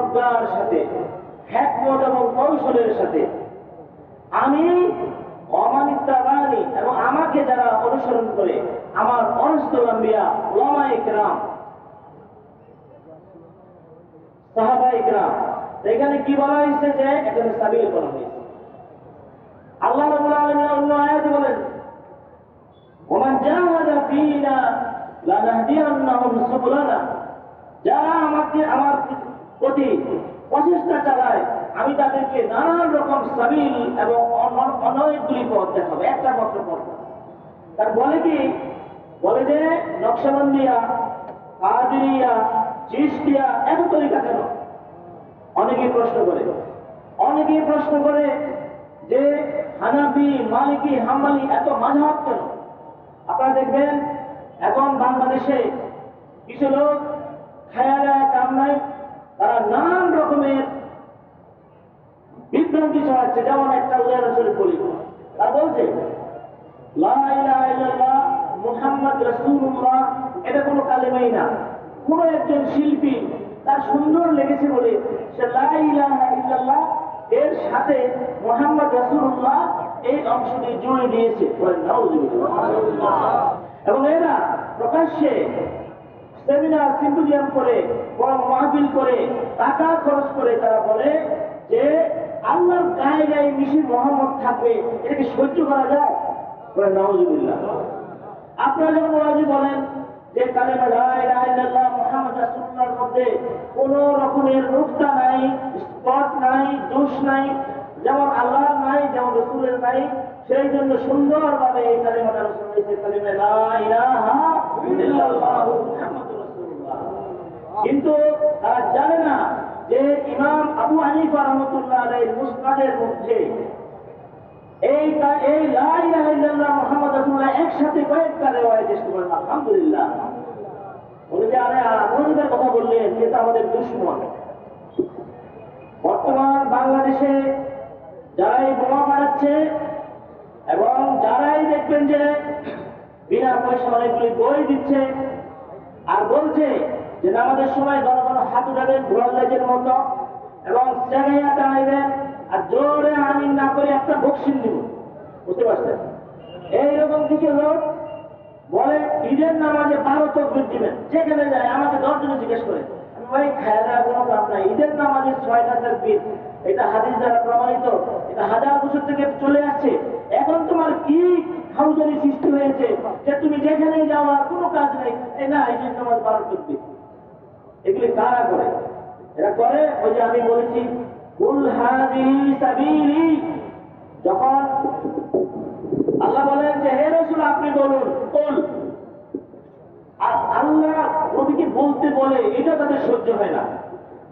প্রজ্ঞার সাথে, হিকমত এবং কৌশলের সাথে আমি অমানিত্যাবাণী এবং আমাকে যারা অনুসরণ করে আমার অরসতুল আম্বিয়া উলামায়ে কেরাম সাহাবায়ে কেরাম, এখানে কি বলা হয়েছে যে এখানে সাবিল বলা হয়েছে। আল্লাহ রাব্বুল আলামিন অন্য আয়াতে বলেন ওমান জাহাদা ফীনা লানাহদিয়ান্নাহুম সুবুলানা, যারা আমার প্রতি প্রচেষ্টা চালায় আমি তাদেরকে নানান রকম সাবিল এবং অনেকগুলি পথ দেখাবো, একটা মাত্র পথ। তার বলে কি, বলে যে নকশবন্দিয়া, কাদেরিয়া, চিশতিয়া এত তরিকা কেন? অনেকেই প্রশ্ন করে যে হানাফি, মালিকি, হাম্বলি এত মাযহাব কেন? আপনারা দেখবেন এখন বাংলাদেশে কিছু লোক খায়ালায় কামনায় তারা নানান রকমের বিভ্রান্তি ছড়াচ্ছে। যেমন একটা উদাহরণস্বরূপ বলি, তারা বলছে লা ইলাহা ইল্লাল্লাহ মুহাম্মদ রাসূলুল্লাহ, এটা কোনো কালেমাই না। কোন একজন শিল্পী তার সুন্দর লেগেছে বলে সে লা ইলাহা ইল্লাল্লাহ এর সাথে মুহাম্মদ রাসূলুল্লাহ এই অংশটি জুড়ে দিয়েছে। এবং এরা প্রকাশ্যে সেমিনার, সিম্পোজিয়াম করে, বড় মাহফিল করে, টাকা খরচ করে তারা বলে যে আল্লাহর গায়ে গায়ে মিশে মোহাম্মদ থাকবে, এটাকে সহ্য করা যায়? নাউজুবিল্লাহ। আপনারা যখন ওয়াজি বলেন যে কালেমা লা ইলাহা ইল্লাল্লাহ মুহাম্মদ রাসূলুল্লাহর মধ্যে কোন রকমের নুকতা নাই, স্পট নাই, দোষ নাই, যেমন আল্লাহর নাই, যেমন রাসূলের নাই, সেই জন্য সুন্দরভাবে এই কালেমাটা রচনা হয়েছে, কালেমা লা ইলাহা ইল্লাল্লাহ মুহাম্মাদুর রাসূলুল্লাহ। কিন্তু তারা জানে না যে ইমাম আবু হানিফা রাহমাতুল্লাহ আলাইহির মুসনাদের মধ্যে এই লা ইলাহা ইল্লাল্লাহ মুহাম্মদ রাসূলুল্লাহ একসাথে কয়েকটা রিওয়ায়াত এসেছে। আলহামদুলিল্লাহ। বলে যে আরে আপনাদের কথা বললেন, এটা আমাদের দুশমন। বর্তমান বাংলাদেশে যারাই বোমা মারাচ্ছে এবং যারাই দেখবেন যে বিনা পয়সা অনেকগুলি বই দিচ্ছে আর বলছে যে আমাদের সময় জনগণ হাত উঠাবেন ঘোড়ার লেজের মতো এবং জায়গায় দাঁড়াইবেন আর জোরে আমিন না করে একটা বকশিস দিব, বুঝতে পারছেন? এইরকম কিছু লোক বলে ঈদের নামাজে 12 তাকবীর দিবেন, যেখানে যায় আমাকে 10 জনে জিজ্ঞেস করে, আমি ভাই খায়রা কোনো কাম নাই, ঈদের নামাজে 6টা তাকবীর, এটা হাদিস দ্বারা প্রমাণিত, এটা হাজার বছর থেকে চলে আসছে, এখন তোমার কি হাউজারি সৃষ্টি হয়েছে যে তুমি যেখানে যাও আর কোনো কাজ নেই? এই না, ঈদের নামাজ 12 তাকবীর। এগুলি কারা করে? এরা করে ওই যে আমি বলেছি কুল হাযিহি সাবিলি, যখন আল্লাহ বলেন যে হে রাসূল আপনি বলুন, কুল, আর আল্লাহ নবীকে বলতে বলে এটা তাদের সহ্য হয় না।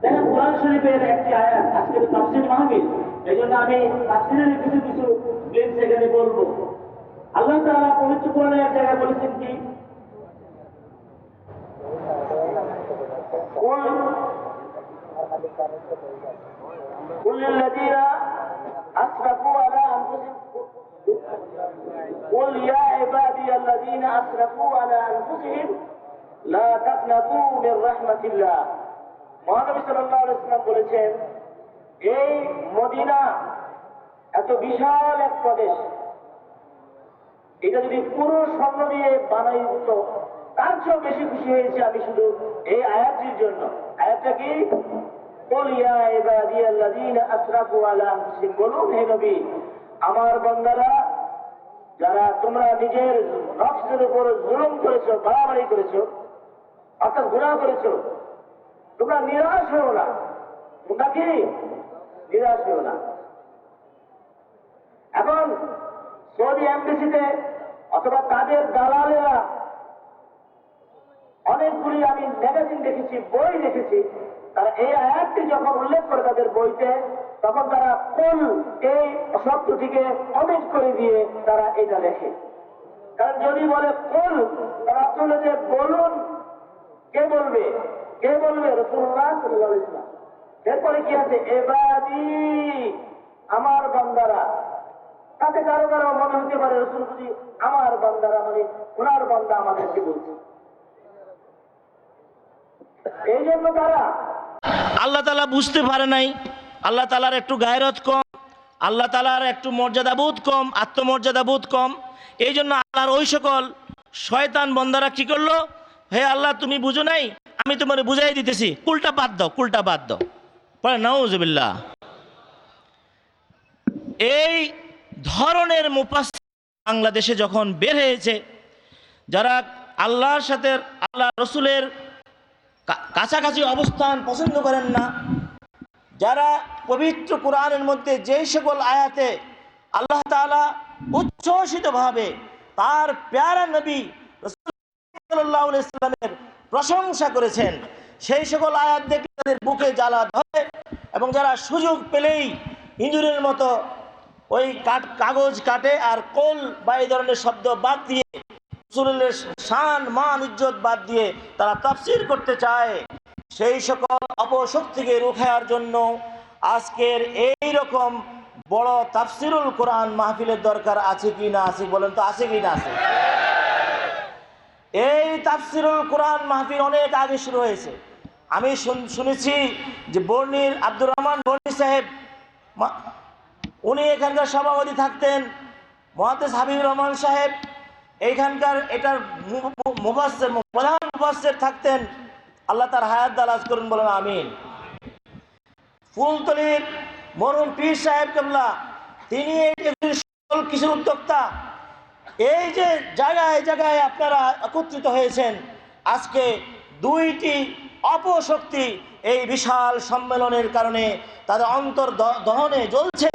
দেখেন কোরআন শরীফের একটি আয়াত, আজকে তো তাফসীর মাহফিল, এই জন্য আমি তাফসীরের কিছু কিছু গ্লিম্পস এখানে বলবো। আল্লাহ তাআলা পবিত্র কোরআনের এক জায়গায় বলেছেন কি, قل للذين أسرفوا على أنفسهم قل يا عبادي الذين أسرفوا على أنفسهم لا تقنطوا من رحمة الله। মহানবী সাল্লাল্লাহু আলাইহি ওয়াসাল্লাম বলেছেন এই মদিনা এত বিশাল এক প্রদেশ, এটা যদি পুরো স্বর্ণ দিয়ে বানাই দিত তার চেয়েও বেশি খুশি হয়েছে আমি শুধু এই আয়াতটির জন্য। আয়াতটা কি? কুল ইয়া ইবাদিয়াল্লাযীনা আসরাফু আলা আনফুসিহিম, বলুন হে নবী আমার বান্দারা যারা তোমরা নিজের নফসের উপর জুলুম করেছো, বাড়াবাড়ি করেছো, অর্থাৎ গুনাহ করেছো, তোমরা নিরাশ হও না। তোমরা কি নিরাশ হও না। এখন সৌদি এমবেসিতে অথবা তাদের দালালেরা অনেকগুলি আমি ম্যাগাজিন দেখেছি, বই দেখেছি, তারা এই আয়াতটি যখন উল্লেখ করে তাদের বইতে, তখন তারা কুল এই শব্দটিকে অমিট করে দিয়ে তারা এটা লেখে। কারণ যদি বলে কুল, তারা চলে যে বলুন, কে বলবে? কে বলবে? রাসূলুল্লাহ সাল্লাল্লাহু আলাইহি ওয়াসাল্লাম। এরপরে কি আছে? ইবাদি, আমার বান্দারা। তাতে কারো কারো মনে হতে পারে রাসূল যদি আমার বান্দারা মানে ওনার বান্দা আমাদেরকে বলছে। এই জন্য তারা আল্লাহ তাআলা বুঝতে পারে নাই, আল্লাহ তাআলার একটু গায়রত কম, আল্লাহ তাআলার একটু মর্যাদাবোধ কম, আত্মমর্যাদাবোধ কম। এই জন্য আল্লাহর ওই সকল শয়তান বন্দারা কি করলো, হে আল্লাহ তুমি বুঝো নাই, আমি তোমার বুঝাই দিতেছি, কুলটা বাদ দাও, কুলটা বাদ দাও। পরে নাউজুবিল্লাহ। এই ধরনের মুফাসসির বাংলাদেশে যখন বের হয়েছে, যারা আল্লাহর সাথে আল্লাহ রসুলের কাছাকাছি অবস্থান পছন্দ করেন না, যারা পবিত্র কোরআনের মধ্যে যেই সকল আয়াতে আল্লাহ তাআলা উচ্ছ্বসিতভাবে তার প্যারা নবী রাসূল সাল্লাল্লাহু আলাইহি ওয়াসাল্লামের প্রশংসা করেছেন, সেই সকল আয়াত দেখে তাদের বুকে জ্বালা ধরে, এবং যারা সুযোগ পেলেই ইঁদুরের মতো ওই কাগজ কাটে আর কোল বা এই ধরনের শব্দ বাদ দিয়ে, রাসূলের শান মান ইজ্জত বাদ দিয়ে তারা তাফসীর করতে চায়, সেই সকল অপশক্তিকে রুখার জন্য আজকের এই রকম বড় তাফসীরুল কোরআন মাহফিলের দরকার আছে কি না আছে, বলেন তো আছে কি না আছে? এই তাফসীরুল কোরআন মাহফিল অনেক আগে শুরু হয়েছে। আমি শুনেছি যে বর্ণির আব্দুর রহমান বর্ণি সাহেব, উনি এখানকার সভাপতি থাকতেন, মুহাদ্দিস হাবিবুর রহমান সাহেব এইখানকার এটার মুফাসসির প্রধান মুফাসসির থাকতেন, আল্লাহ তার হায়াত দারাজ করুন, বলেন আমিন। ফুলতলির মরহুম পীর সাহেব কেবলা, তিনি এই সকল কিছুর উদ্যোক্তা। এই যে জায়গায় জায়গায় আপনারা একত্রিত হয়েছেন, আজকে দুইটি অপশক্তি এই বিশাল সম্মেলনের কারণে তাদের অন্তর দহনে জ্বলছে,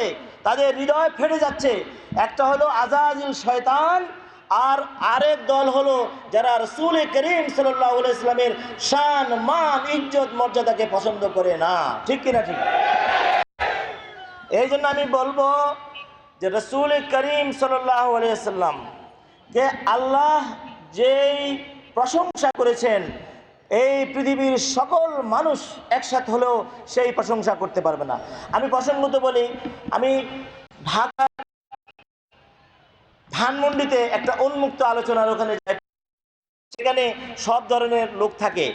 তাদের হৃদয় ফেটে যাচ্ছে। একটা হলো আজাজিল শয়তান, আর আরেক দল হলো যারা রাসূল করিম সাল্লাল্লাহু আলাইহি ওয়াসাল্লামের শান মান ইজ্জত মর্যাদাকে পছন্দ করে না, ঠিক কিনা? ঠিক। এই জন্য আমি বলবো যে রাসূল করিম সাল্লাল্লাহু আলাইহি ওয়াসাল্লাম কে আল্লাহ যেই প্রশংসা করেছেন, এই পৃথিবীর সকল মানুষ একসাথে হলেও সেই প্রশংসা করতে পারবে না। আমি প্রসঙ্গত বলি, আমি ঢাকা ধানমন্ডিতে একটা উন্মুক্ত আলোচনার ওখানে যাই, সেখানে সব ধরনের লোক থাকে,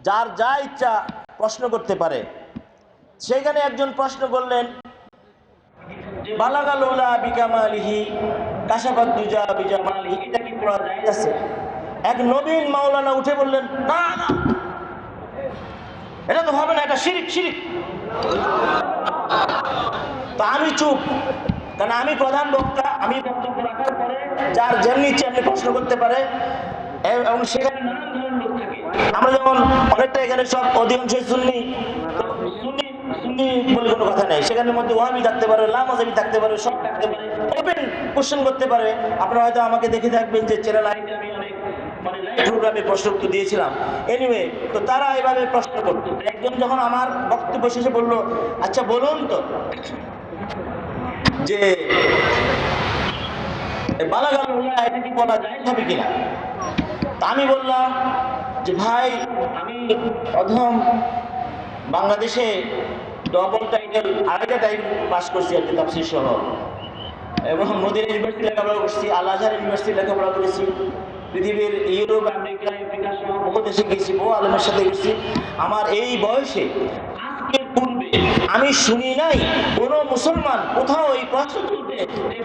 যার যা ইচ্ছা প্রশ্ন করতে পারে। সেখানে একজন প্রশ্ন করলেন, বালাগাল উলা বিকামালিহি কাশাফাত দুজা বিজামালিহি, এটা কি পড়া যায় আছে? এক নবীন মাওলানা উঠে বললেন, না না, এটা তো হবে না, এটা শিরিক শিরিক। তো আমি চুপ, কারণ আমি প্রধান বক্তা, আমি বক্তব্য রাখার পরে যার যেমনি ইচ্ছে এমনি প্রশ্ন করতে পারে, এবং সেখানে নানান ধরনের লোক থাকে। আমরা যেমন অনেকটা এখানে সব অধিকাংশ সুন্নি, সুন্নি সুন্নি বলে কোনো কথা নেই, সেখানের মধ্যে ওয়াহাবি থাকতে পারে, লামাজাবি থাকতে পারে, সব থাকতে পারে, ওপেন কোশ্চেন করতে পারে। আপনারা হয়তো আমাকে দেখে থাকবেন যে চ্যানেল আইতে আমি অনেক প্রোগ্রামে প্রশ্ন উত্তর দিয়েছিলাম। এনিওয়ে, তো তারা এভাবে প্রশ্ন করত। একজন যখন আমার বক্তব্য শেষে বলল, আচ্ছা বলুন তো যে বালাগাল উলা এটা কি বলা যায় হবে কিনা? আমি বললাম যে ভাই, আমি প্রথম বাংলাদেশে ডবল টাইটেল আড়াইটা টাইটেল পাস করছি আর কি, তাফসীর সহ, এবং মদিনা ইউনিভার্সিটি লেখাপড়া করছি, আল আজহার ইউনিভার্সিটি লেখাপড়া করেছি, পৃথিবীর ইউরোপ আমেরিকা আফ্রিকা সহ বহু দেশে গেছি, বহু আলেমের সাথে গেছি। আমার এই বয়সে আজকের পূর্বে আমি শুনি নাই কোনো মুসলমান কোথাও এই প্রশ্ন তুলবে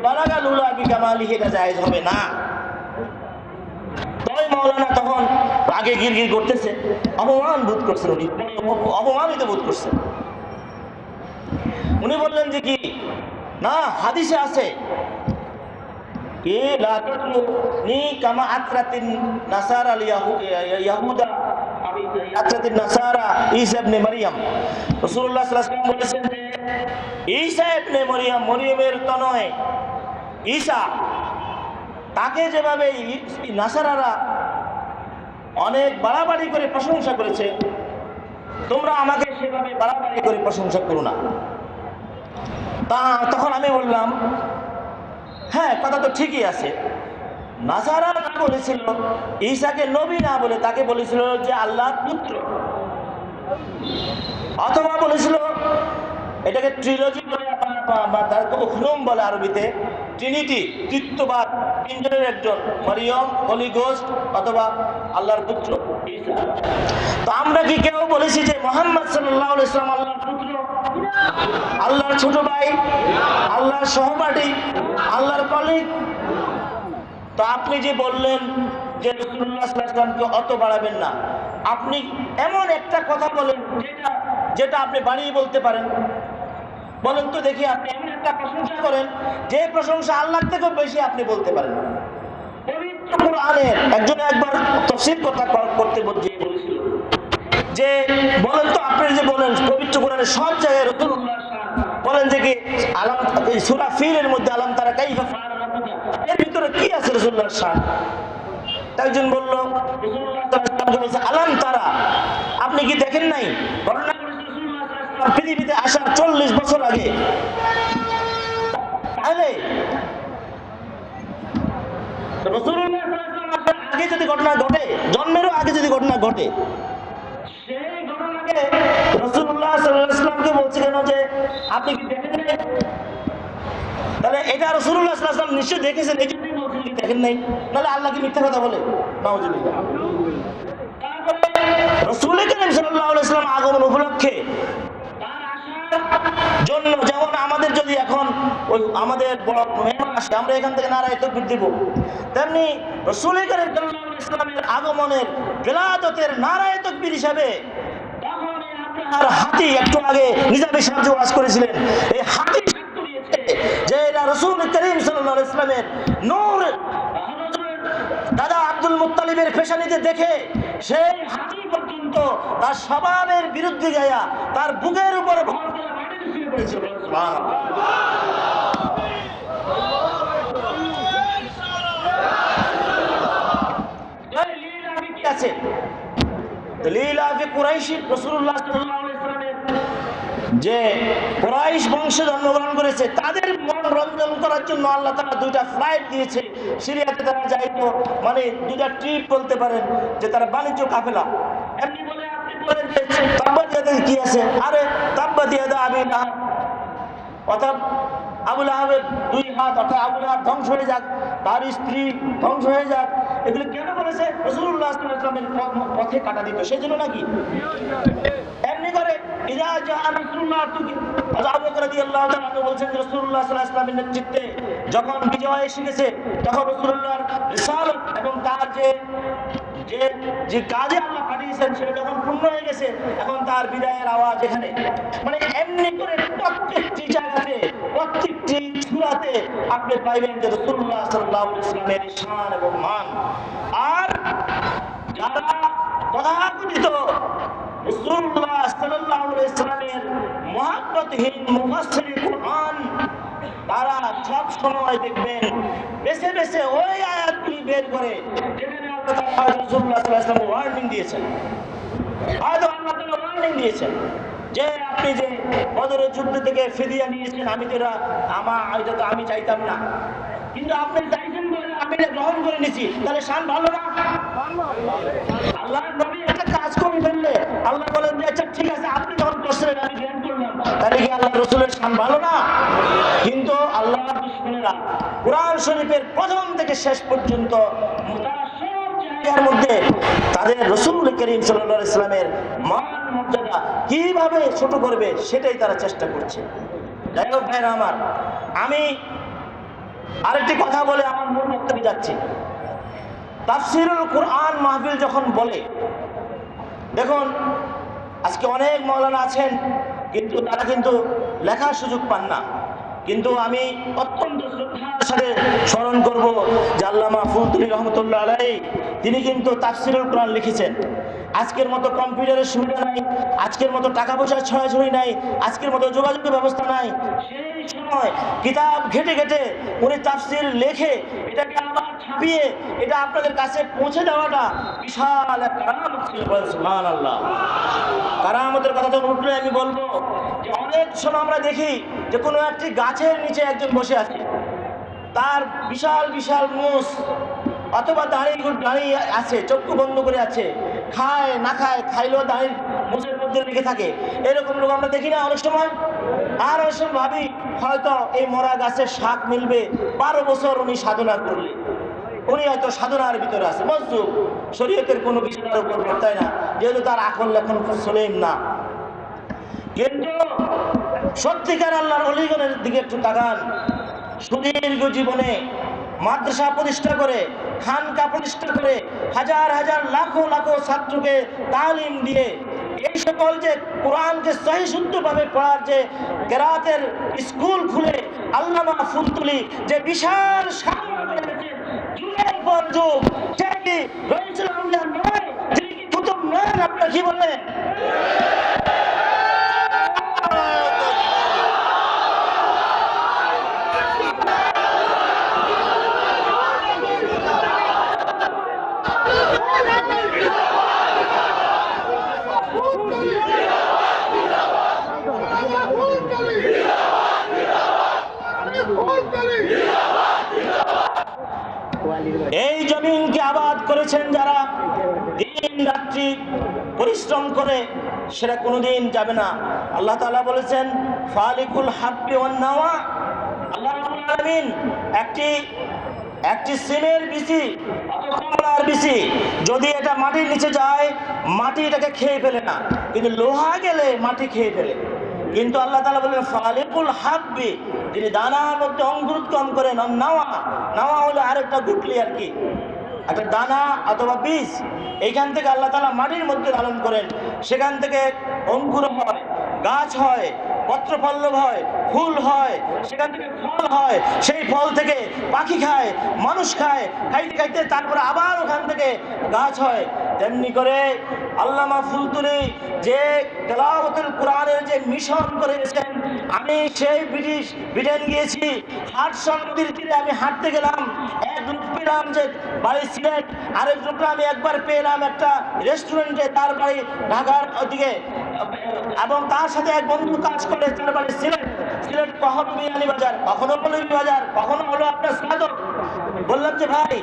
বালাগাল উলা বিকামালিহি এটা জায়েজ হবে না। তবে মাওলানা তখন আগে গিরগির করতেছে, অপমান বোধ করছেন, উনি অপমানিত বোধ করছেন। উনি বললেন যে কি না, হাদিসে আছে কি লা তাতলুনি কামা আতরাতিন নাসারা ইয়াহুদা আতরাতিন নাসারা ঈসা ইবনে মারইয়াম। রাসূলুল্লাহ সাল্লাল্লাহু আলাইহি ওয়াসাল্লাম বলেছেন যে ঈসা ইবনে মারইয়াম, মরিয়মের তনয় ঈসা, তাকে যেভাবে নাসারারা অনেক বাড়াবাড়ি করে প্রশংসা করেছে, তোমরা আমাকে সেভাবে বাড়াবাড়ি করে প্রশংসা করো না। তখন আমি বললাম, হ্যাঁ কথা তো ঠিকই আছে, নাসারা বলেছিল ঈসাকে নবী না বলে তাকে বলেছিল যে আল্লাহর পুত্র, অথবা বলেছিল এটাকে ট্রিলজি বলে বা তাকে উখরুম বলে আরবিতে, ট্রিনিটি, তৃতীয়বাদ, তিনজনের একজন, মরিয়ম, হলি গোস্ট অথবা আল্লাহর পুত্র ঈসা। তো আমরা কি কেউ বলেছি যে মুহাম্মদ সাল্লাল্লাহু আলাইহি ওয়াসাল্লাম আল্লাহর পুত্র, আল্লাহর ছোট ভাই, আল্লাহর সহপাঠী, আল্লাহর কলিগ? তো আপনি যে বললেন যে রাসূলুল্লাহ সাল্লাল্লাহু আলাইহি ওয়াসাল্লামকে অত বাড়াবেন না, আপনি এমন একটা কথা বলেন যেটা আপনি বাড়িয়ে বলতে পারেন। বলেন তো দেখি, আপনি এমন একটা প্রশংসা করেন যে প্রশংসা আল্লাহর থেকেও বেশি আপনি বলতে পারেন। পবিত্র কোরআনের একজন একবার তাফসীর কথা করতে বলেছিল যে বলেন তো, আপনি যে বলেন পবিত্র কোরআনের সব জায়গায় রাসূলুল্লাহ বলেন যে কি আলাম, সূরা ফিলের মধ্যে আলাম তারা কাইফা ফাআলা রাব্বুকা, এর ভিতরে কি আছে রাসূলুল্লাহর শান? একজন বলল রাসূলুল্লাহ সাল্লাল্লাহু আলাইহি ওয়াসাল্লাম বলেছে আলাম তারা, আপনি কি দেখেন নাই? ঘটনা করেছে রাসূলুল্লাহ সাল্লাল্লাহু আলাইহি ওয়াসাল্লাম পৃথিবীতে আসার 40 বছর আগে। তাহলে রাসূলুল্লাহ সাল্লাল্লাহু আলাইহি ওয়াসাল্লাম আসার আগে যদি ঘটনা ঘটে, জন্মেরও আগে যদি ঘটনা ঘটে, সেই ঘটনাকে রাসূলুল্লাহ সাল্লাল্লাহু আলাইহি ওয়াসাল্লামকে বলছে কেন যে আপনি কি দেখেন নাই? তাহলে এটা রাসূলুল্লাহ সাল্লাল্লাহু আলাইহি ওয়াসাল্লাম নিশ্চয়ই দেখেছেন, এই জন্যই বলছেন কি দেখেন নাই, নাহলে আল্লাহ কি মিথ্যা কথা বলে? নাউজুবিল্লাহ। তারপরে রাসূল করিম সাল্লাল্লাহু আলাইহি ওয়াসাল্লাম আগমন উপলক্ষে তার আসার জন্য, যেমন আমাদের যদি এখন ওই আমাদের বড় মেহমান আসে, আমরা এখান থেকে নারায়ে তাকবীর দিব, তেমনি রাসূল করিম সাল্লাল্লাহু আলাইহি ওয়াসাল্লামের আগমনের বিলাদতের নারায়ে তাকবীর হিসাবে আর হাতি, একটু আগে নিজামী সাহেব যে ওয়াজ করেছিলেন, এই হাতি সাক্ষ্য দিয়েছে যে এটা রাসূল করিম সাল্লাল্লাহু আলাইহি ওয়াসাল্লামের নূর দাদা আব্দুল মুত্তালিবের পেশানিতে দেখে সেই হাতি পর্যন্ত তার স্বভাবের বিরুদ্ধে গায়া তার বুকের উপর ভর করে মাটিতে শুয়ে পড়েছিল। সুবহানাল্লাহ। কি আছে লীলাফি কুরাইশ, রাসূলুল্লাহ সাল্লাল্লাহু আলাইহি ওয়াসাল্লামের যে কুরাইশ বংশে জন্মগ্রহণ করেছে তাদের মনোরঞ্জন করার জন্য আল্লাহ তাআলা দুইটা ফ্লাইট দিয়েছে। সিরিয়াতে তারা যাইতো, মানে দুইটা ট্রিপ বলতে পারেন, যে তারা বাণিজ্য কাফেলা। এমনি বলে আপনি বলেন যে তাব্বাত ইয়াদা কি আছে? আরে তাব্বাত ইয়াদা আবি লাহাব, অর্থাৎ আবু লাহাবের দুই হাত, অর্থাৎ আবু লাহাব ধ্বংস হয়ে যাক, তার স্ত্রী ধ্বংস হয়ে যাক। এগুলো কেন বলেছে? রাসূলুল্লাহ সাল্লাল্লাহু আলাইহি ওয়াসাল্লামের পথে কাটা দিত, সেই জন্য নাকি? এমনি করে ইযা জাআ রাসূলুল্লাহ, আবু বকর রাদিয়াল্লাহু তাআলা আনহু বলছেন যে রাসূলুল্লাহ সাল্লাল্লাহু আলাইহি ওয়াসাল্লামের নেতৃত্বে যখন বিজয় এসে গেছে, তখন রাসূলুল্লাহর রিসালাত এবং তার যে কাজে আল্লাহ পাঠিয়েছেন সেটা যখন পূর্ণ হয়ে গেছে, এখন তার বিদায়ের আওয়াজ এখানে। মানে এমনি করে প্রত্যেকটি জায়গাতে, প্রত্যেকটি সূরাতে আপনি পাইবেন যে রাসূলুল্লাহ সাল্লাল্লাহু আলাইহি ওয়াসাল্লামের শান এবং মান। আর যারা তথাকথিত রাসূলুল্লাহ সাল্লাল্লাহু আলাইহি ওয়াসাল্লামের মুহাব্বতহীন মুফাসসির কুরআন, তারা সব সময় দেখবেন বেছে বেছে ওই আয়াতগুলি বের করে যেখানে আল্লাহ তাআলা রাসূলুল্লাহ সাল্লাল্লাহু আলাইহি ওয়াসাল্লাম ওয়ার্নিং দিয়েছেন। হয়তো আল্লাহ তাআলা ওয়ার্নিং দিয়েছেন যে আপনি যে বদরের যুদ্ধ থেকে ফিদিয়া নিয়েছেন, এটা তো আমি চাইতাম না, কিন্তু আপনি চাইছেন বলে আমি এটা গ্রহণ করে নিয়েছি, তাহলে শান ভালো না? আল্লাহর নবী একটা কাজ করে ফেললে আল্লাহ বলেন যে আচ্ছা ঠিক আছে, আপনি যখন করছেন আমি গ্রহণ করলাম, তাহলে কি আল্লাহ রাসূলের শান ভালো না? কিন্তু আল্লাহর দুশমনেরা কুরআন শরীফের প্রথম থেকে শেষ পর্যন্ত তারা সব জায়গার মধ্যে তাদের রাসূল করিম সাল্লাল্লাহু আলাইহি ওয়াসাল্লামের মান মর্যাদা কিভাবে ছোট করবে সেটাই তারা চেষ্টা করছে। যাই হোক ভাইরা আমার, আমি আরেকটি কথা বলে আমার মূল বক্তব্যে যাচ্ছি। তাফসীরুল কুরআন মাহফিল যখন বলে, দেখুন আজকে অনেক মাওলানা আছেন কিন্তু তারা কিন্তু লেখার সুযোগ পান না, কিন্তু আমি অত্যন্ত শ্রদ্ধার সাথে স্মরণ করব যে আল্লামা ফুলতুলি রহমতুল্লাহ আলাইহি, তিনি কিন্তু তাফসীরুল কুরআন লিখেছেন। আজকের মতো কম্পিউটারের সুবিধা নাই, আজকের মতো টাকা পয়সার ছড়াছড়ি নাই, আজকের মতো যোগাযোগের ব্যবস্থা নাই। সেই সময় কিতাব ঘেটে ঘেটে উনি তাফসীর লেখে এটাকে আবার ছাপিয়ে এটা আপনাদের কাছে পৌঁছে দেওয়াটা বিশাল এক কারামত ছিল। সুবহানাল্লাহ। কারামতের কথা যখন উঠলে আমি বলবো যে অনেক সময় আমরা দেখি যে কোনো একটি গাছের নিচে একজন বসে আছে, তার বিশাল বিশাল মুষ অথবা দাঁড়িয়ে আছে, চক্ষু বন্ধ করে আছে, খায় না খায়, খাইলেও দাঁড়িয়ে মুষের মধ্যে লেগে থাকে। এরকম লোক আমরা দেখি না অনেক সময়। আর অনেক সময় ভাবি হয়তো এই মরা গাছের শাক মিলবে, 12 বছর উনি সাধনা করলে, উনি হয়তো সাধনার ভিতরে আছে, মজদুর, শরীয়তের কোনো বিষয়ের উপর বর্তায় না, যেহেতু তার আকল লেখন সলেম না। কিন্তু সত্যিকার আল্লাহর ওলিগণের দিকে একটু তাকান। সুদীর্ঘ জীবনে মাদ্রাসা প্রতিষ্ঠা করে, খানকা প্রতিষ্ঠা করে, হাজার হাজার লাখো লাখো ছাত্রকে তালিম দিয়ে এই সকল যে কোরআনকে সহি শুদ্ধভাবে পড়ার যে কেরাতের স্কুল খুলে আল্লামা ফুলতুলি যে বিশাল সামনে যুগের পর যুগ, সে কি রইসুল আউলিয়া নয়, যিনি কি কুতুব নয়? আপনারা কি বলেন? এই জমিনকে আবাদ করেছেন যারা, দিন রাত্রি পরিশ্রম করে, সেটা কোনোদিন যাবে না। আল্লাহ তাআলা বলেছেন ফালিকুল হাব্বি ওয়ান নাওয়া। আল্লাহ রাব্বুল আলামিন একটি সিমের বিচি, কমলার বিচি, যদি এটা মাটির নিচে যায় মাটি এটাকে খেয়ে ফেলে না, কিন্তু লোহা গেলে মাটি খেয়ে ফেলে। কিন্তু আল্লাহ তাআলা বলেন ফালিকুল হাব্বি, যিনি দানার মধ্যে অঙ্কুরোদ্গম করেন। নাওয়া, নাওয়া হলো আরেকটা গুটলি আর কি, একটা দানা অথবা বীজ। এইখান থেকে আল্লাহ তাআলা মাটির মধ্যে লালন করেন, সেখান থেকে অঙ্কুর হয়, গাছ হয়, পত্রপল্লব হয়, ফুল হয়, সেখান থেকে ফল হয়, সেই ফল থেকে পাখি খায়, মানুষ খায়, খাইতে খাইতে তারপরে আবার ওখান থেকে গাছ হয়। তেমনি করে আল্লামা ফুলতুলি যে তেলাওয়াতুল কোরআনের যে মিশন করেছেন, আমি সেই ব্রিটেন গিয়েছি, হাডসন নদীর তীরে আমি হাঁটতে গেলাম, এক লোক পেলাম যে বাড়ি সিলেট, আরেক লোকটা আমি একবার পেলাম একটা রেস্টুরেন্টে, তার বাড়ি ঢাকার ওদিকে, এবং তার সাথে এক বন্ধু কাজ করে, তার বাড়ি সিলেট। কখনো বিয়ানি বাজার, কখনো মৌলভী বাজার, কখনো হলো আপনার স্নাতক। বললাম যে ভাই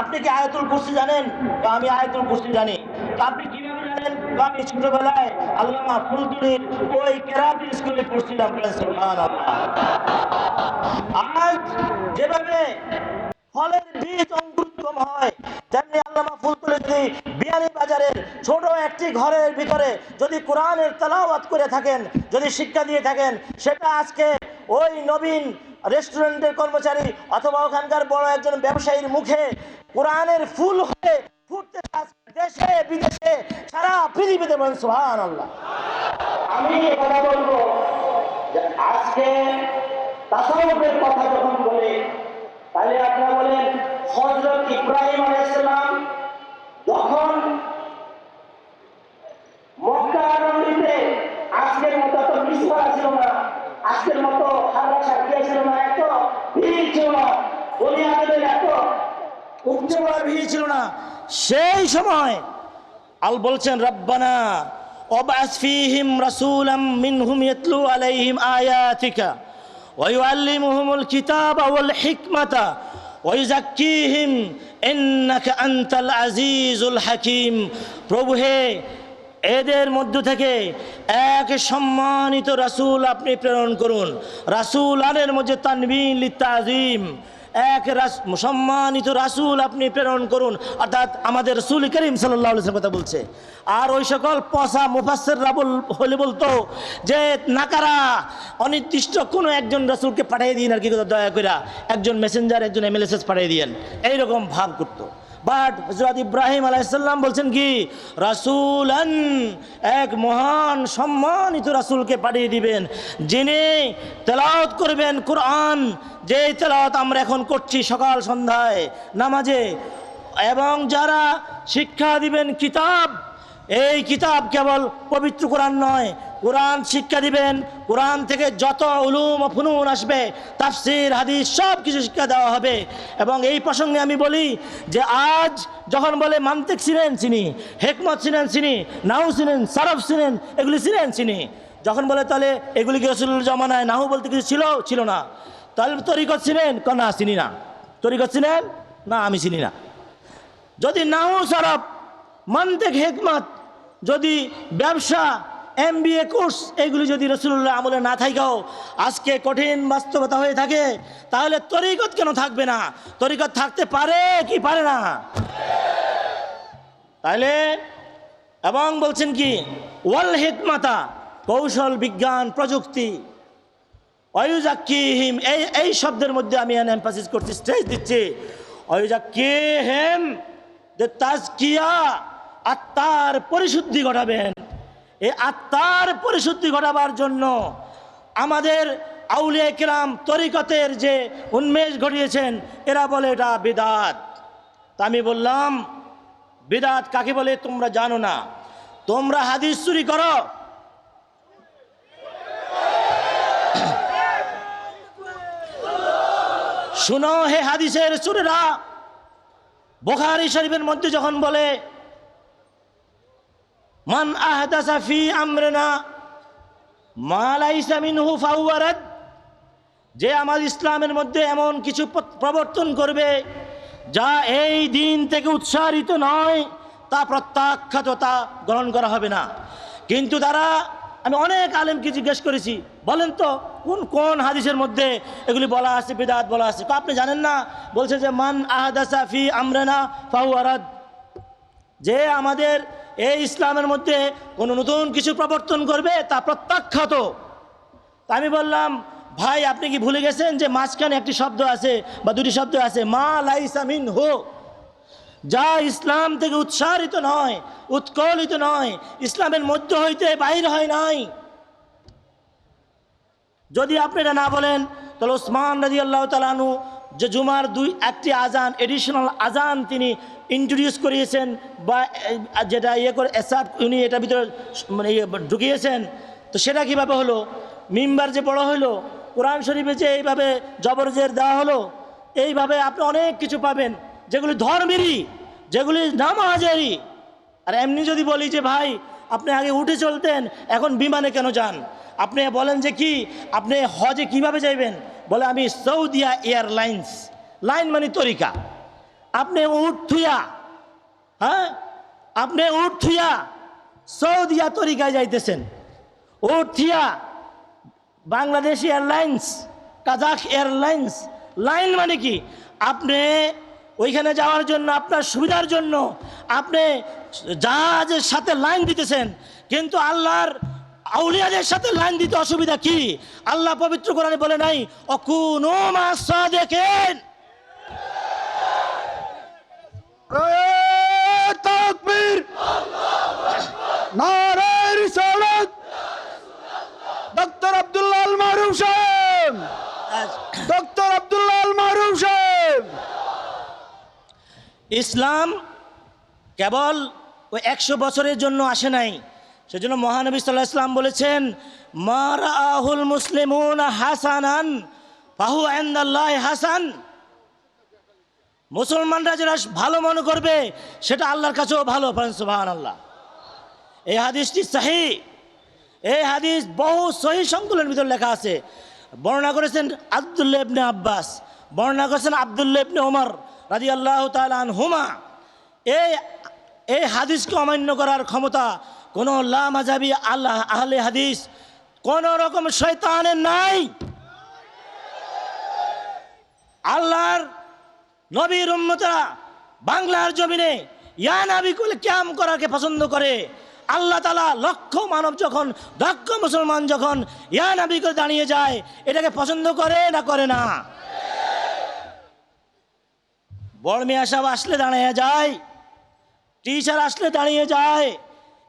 আপনি কি আয়াতুল কুরসি জানেন? তো আমি আয়াতুল কুরসি জানি। তো আপনি কিভাবে জানেন? তো আমি ছোটবেলায় আল্লামা ফুলতুলির ওই কেরাত স্কুলে পড়ছিলাম। সুবহানাল্লাহ। আজ যেভাবে ফলের বীজ অঙ্কুরোদ্গম হয়, তেমনি আল্লামা ফুলতুলি যদি বিয়ানী বাজারের ছোট একটি ঘরের ভিতরে যদি কোরআনের তেলাওয়াত করে থাকেন, যদি শিক্ষা দিয়ে থাকেন, সেটা আজকে ওই নবীন রেস্টুরেন্টের কর্মচারী অথবা ওখানকার বড় একজন ব্যবসায়ীর মুখে কোরআনের ফুল হয়ে ফুটতে দেশে বিদেশে সারা পৃথিবীতে। বলেন সুবহানাল্লাহ। আমি কথা বলবো যে আজকে তাসাউফের কথা যখন বলে, তাহলে আপনারা বলেন হযরত ইব্রাহিম আলাইহিস সালাম যখন মক্কা নগরীতে আজকের মতো তো মিসরা ছিল না, আজকের মতো হাররা সাকিয়া ছিল না, এত ভিড় ছিল না, বনি আদমের এত উচ্চবড় ভিড় ছিল না, সেই সময় আল বলছেন রব্বানা ওয়াবআস ফীহিম রাসূলাম মিনহুম ইয়াতলু আলাইহিম আয়াতিকা ওয়া ইউআল্লিমুহুমুল কিতাবা ওয়াল হিকমাতা ওয়া ইউযাক্কিহিম ইন্নাকা আনতাল আজিজুল হাকীম। প্রভু হে, এদের মধ্য থেকে এক সম্মানিত রাসূল আপনি প্রেরণ করুন। রাসূল আনের মধ্যে তানবীন লিতাযীম, এক সম্মানিত রাসূল আপনি প্রেরণ করুন, অর্থাৎ আমাদের রাসূল করিম সাল্লাল্লাহু আলাইহি ওয়াসাল্লাম কথা বলছে। আর ওই সকল পচা মুফাসসিররা হলে বলতো যে নাকারা অনির্দিষ্ট কোনো একজন রাসূলকে পাঠিয়ে দিন আর কি, দয়া করে একজন মেসেঞ্জার, একজন এমএলএসএস পাঠিয়ে দিয়েন, এইরকম ভাব করতো। বাট হযরত ইব্রাহিম আলাইহিস সালাম বলছেন কি রাসূলান, এক মহান সম্মানিত রাসূলকে পাঠিয়ে দিবেন, যিনি তেলাওয়াত করবেন কোরআন, যে তেলাওয়াত আমরা এখন করছি সকাল সন্ধ্যায় নামাজে, এবং যারা শিক্ষা দিবেন কিতাব, এই কিতাব কেবল পবিত্র কোরআন নয়, কোরআন শিক্ষা দিবেন, কোরআন থেকে যত উলুম ও ফুনুন আসবে, তাফসীর হাদিস সব কিছু শিক্ষা দেওয়া হবে। এবং এই প্রসঙ্গে আমি বলি যে আজ যখন বলে মান্তিক চিনেন চিনি, হিকমত চিনেন চিনি, নাহু চিনেন, সারফ চিনেন, এগুলি চিনেন চিনি, যখন বলে তাহলে এগুলি কি রাসূলুল্লাহর জামানায় নাহু বলতে কিছু ছিল না, তাহলে তরিকত চিনেন? না চিনি না। তরিকত চিনেন? না আমি চিনি না। যদি নাহু সারফ মান্তিক হিকমত যদি ব্যবসা MBA কোর্স এগুলি যদি রাসূলুল্লাহ আমলে না থাকেও আজকে কঠিন বাস্তবতা হয়ে থাকে, তাহলে তরিকত কেন থাকবে না? তরিকত থাকতে পারে কি পারে না? তাহলে এবং বলছেন কি ওয়াল হিকমাতা, কৌশল, বিজ্ঞান, প্রযুক্তি, অয়ুজাক্কিহিম, এই শব্দের মধ্যে আমি এমফাসিস করছি, স্ট্রেস দিচ্ছি। অয়ুজাক্কিহিম, যে তাজকিয়া, আত্মার পরিশুদ্ধি ঘটাবেন। এই আত্মার পরিশুদ্ধি ঘটাবার জন্য আমাদের আউলিয়া কিরাম তরিকতের যে উন্মেষ ঘটিয়েছেন, এরা বলে এটা বিদআত। তা আমি বললাম, বিদআত কাকে বলে তোমরা জানো না? তোমরা হাদিস চুরি করো, শুনো হে হাদিসের চোরেরা, বুখারী শরীফের মধ্যে যখন বলে মান আহদাসা ফি আমরিনা মা লাইসা মিনহু ফাহুয়া রাদ, যে আমার ইসলামের মধ্যে এমন কিছু প্রবর্তন করবে যা এই দিন থেকে উৎসারিত নয়, তা প্রত্যাখ্যাত, তা গ্রহণ করা হবে না। কিন্তু তারা, আমি অনেক আলেমকে জিজ্ঞেস করেছি, বলেন তো কোন কোন হাদিসের মধ্যে এগুলি বলা আছে, বিদআত বলা আছে? তো আপনি জানেন না? বলছে যে মান আহদাসা ফি আমরিনা ফাহুয়া রাদ, যে আমাদের এই ইসলামের মধ্যে কোনো নতুন কিছু প্রবর্তন করবে তা প্রত্যাখ্যাত। তা আমি বললাম, ভাই আপনি কি ভুলে গেছেন যে মাঝখানে একটি শব্দ আছে বা দুটি শব্দ আছে, মা লাইসা মিনহু, যা ইসলাম থেকে উৎসারিত নয়, উৎকলিত নয়, ইসলামের মধ্য হইতে বাহির হয় নাই। যদি আপনি এটা না বলেন, তাহলে ওসমান রাদিয়াল্লাহু তাআলা আনহু যে জুমার একটি আজান, এডিশনাল আজান তিনি ইন্ট্রোডিউস করিয়েছেন, বা যেটা করে এসাদ উনি এটার ভিতরে মানে ঢুকিয়েছেন, তো সেটা কীভাবে হলো? মিম্বার যে বড় হলো, কোরআন শরীফে যে এইভাবে জবরজের দেওয়া হলো, এইভাবে আপনি অনেক কিছু পাবেন যেগুলি ধর্মেরই, যেগুলি নামাজেরই। আর এমনি যদি বলি যে ভাই আপনি আগে উঠে চলতেন, এখন বিমানে কেন যান? আপনি বলেন যে কি আপনি হজে কিভাবে যাইবেন? বলে আমি সৌদিয়া এয়ারলাইন্স, লাইন মানে তরিকা। আপনি উঠ থুয়া, হ্যাঁ আপনি উঠ থুয়া সৌদিয়া তরিকায় যাইতেছেন। উঠ থুয়া Bangladesh airlines, Kazakh airlines, line মানে কি? আপনি ওইখানে যাওয়ার জন্য, আপনার সুবিধার জন্য আপনি জাহাজের সাথে লাইন দিতেছেন, কিন্তু আল্লাহর আউলিয়াদের সাথে লাইন দিতে অসুবিধা কি? আল্লাহ পবিত্র কোরআনে বলে নাই অকুনু মাস সাদিকিন? তাকবীর, নারে রিসালাত, ডক্টর আব্দুল্লাহ আল মারুফ সাহেব, ডক্টর আব্দুল্লাহ আল মারুফ সাহেব। ইসলাম কেবল ওই 100 বছরের জন্য আসে নাই। সেজন্য মহানবী সাল্লাল্লাহু আলাইহি ওয়াসাল্লাম বলেছেন, মা রাআহুল মুসলিমুনা হাসানান ফাহু ইনদাল্লাহি হাসান। মুসলমানরা যেটা ভালো মনে করবে সেটা আল্লাহর কাছেও ভালো। সুবহানাল্লাহ। এই হাদিসটি সহিহ, এই হাদিস বহু সহিহ সংকলনের ভিতর লেখা আছে। বর্ণনা করেছেন আব্দুল্লাহ ইবনে আব্বাস, বর্ণনা করেছেন আব্দুল্লাহ ইবনে ওমর রাদিয়াল্লাহু তাআলা আনহুমা। এই হাদিসকে অমান্য করার ক্ষমতা কোনো লামাযাবি আহলে হাদিস, কোন রকম শয়তানের নাই। আল্লাহর নবীর উম্মতরা বাংলার জমিনে ইয়া নবী কুল কিয়াম করাকে পছন্দ করে। আল্লাহ তাআলা লক্ষ মানব যখন, লক্ষ মুসলমান যখন ইয়া নবী করে দাঁড়িয়ে যায়, এটাকে পছন্দ করে না করে না? বড় মিয়া সাহেব আসলে দাঁড়িয়ে যায়, টিচার আসলে দাঁড়িয়ে যায়,